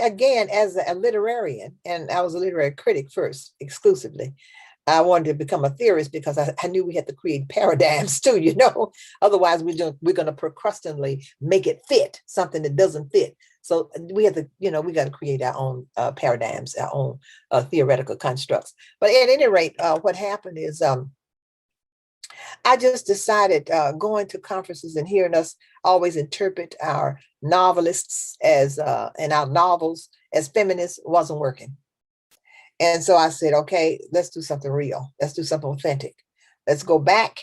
again, as a literarian, and I was a literary critic first, exclusively, I wanted to become a theorist because I knew we had to create paradigms too, otherwise we're going to procrastinately make it fit something that doesn't fit. So we have to, we got to create our own paradigms, our own theoretical constructs. But at any rate, what happened is I just decided going to conferences and hearing us always interpret our novelists as and our novels as feminists wasn't working. And so I said, okay, let's do something real. Let's do something authentic. Let's go back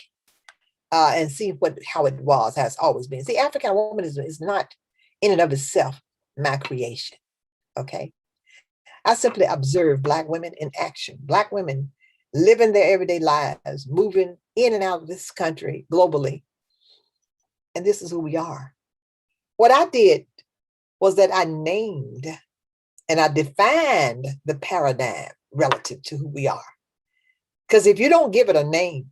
and see how it was, has always been. See, African womanism is not in and of itself my creation, okay? I simply observe Black women in action, Black women living their everyday lives, moving in and out of this country globally. And this is who we are. What I did was that I named and I defined the paradigm relative to who we are. Because if you don't give it a name,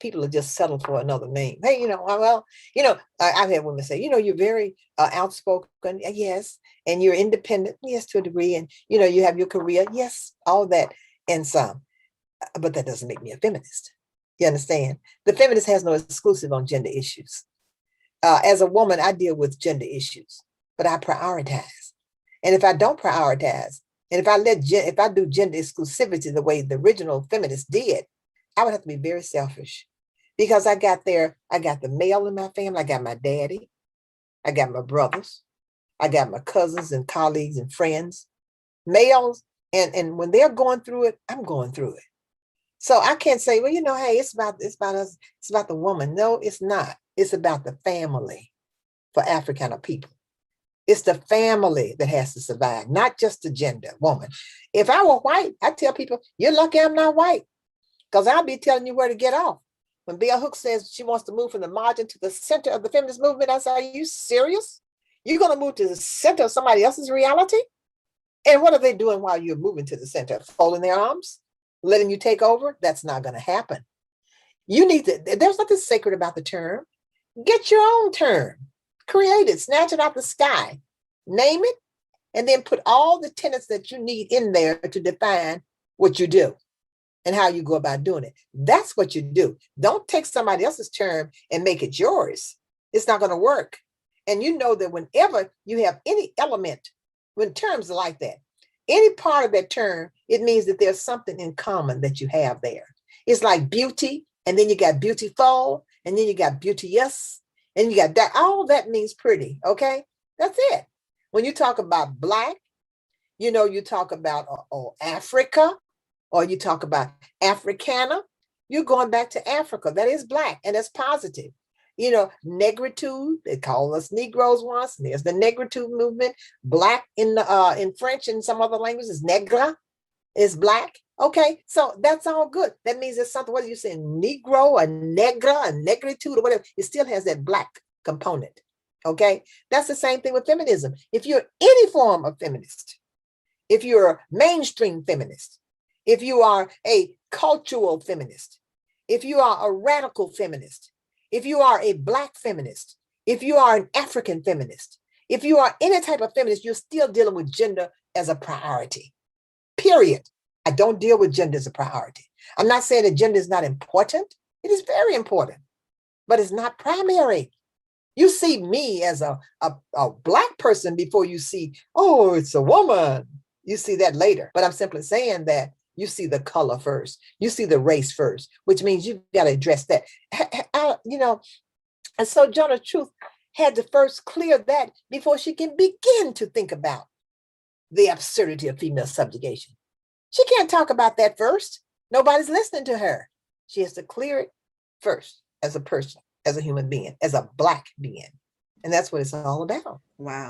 people will just settle for another name. Hey, I've had women say, you're very outspoken. Yes. And you're independent. Yes, to a degree. And, you have your career. Yes, all that and some. But that doesn't make me a feminist. You understand? The feminist has no exclusive on gender issues. As a woman, I deal with gender issues, but I prioritize. And if I don't prioritize, and if I do gender exclusivity the way the original feminists did, I would have to be very selfish, because I got the male in my family. I got my daddy, I got my brothers, I got my cousins and colleagues and friends, males, and when they're going through it, I'm going through it. So I can't say, well, hey, it's about us, it's about the woman. No, it's not. It's about the family for Africana people. It's the family that has to survive, not just the gender, woman. If I were white, I'd tell people, you're lucky I'm not white, because I'll be telling you where to get off. When Bell Hooks says she wants to move from the margin to the center of the feminist movement, I say, are you serious? You're going to move to the center of somebody else's reality? And what are they doing while you're moving to the center? Folding their arms? Letting you take over? That's not going to happen. There's nothing sacred about the term. Get your own term. Create it, snatch it out the sky, name it, and then put all the tenets that you need in there to define what you do and how you go about doing it. That's what you do. Don't take somebody else's term and make it yours. It's not going to work. And you know that whenever you have any element, when terms are like that, any part of that term, it means that there's something in common that you have there. It's like beauty, and then you got beautiful, and then you got beauteous, and you got that. All that means pretty, okay? That's it. When you talk about Black, you talk about Africa, or you talk about africana, you're going back to Africa. That is Black, and that's positive. Negritude, they call us Negroes once. There's the Negritude movement. Black in French and some other languages, nègre is Black. Okay, so that's all good. That means it's something, whether you say Negro, a negra, a negritude, or whatever, it still has that Black component. Okay, that's the same thing with feminism. If you're any form of feminist, if you're a mainstream feminist, if you are a cultural feminist, if you are a radical feminist, if you are a Black feminist, if you are an African feminist, if you are any type of feminist, you're still dealing with gender as a priority, period. I don't deal with gender as a priority. I'm not saying that gender is not important. It is very important, but it's not primary. You see me as a Black person before you see, oh, it's a woman. You see that later. But I'm simply saying that you see the color first. You see the race first, which means you've got to address that. And so Jonah Truth had to first clear that before she can begin to think about the absurdity of female subjugation. She can't talk about that first. Nobody's listening to her. She has to clear it first as a person, as a human being, as a Black being. And that's what it's all about. Wow.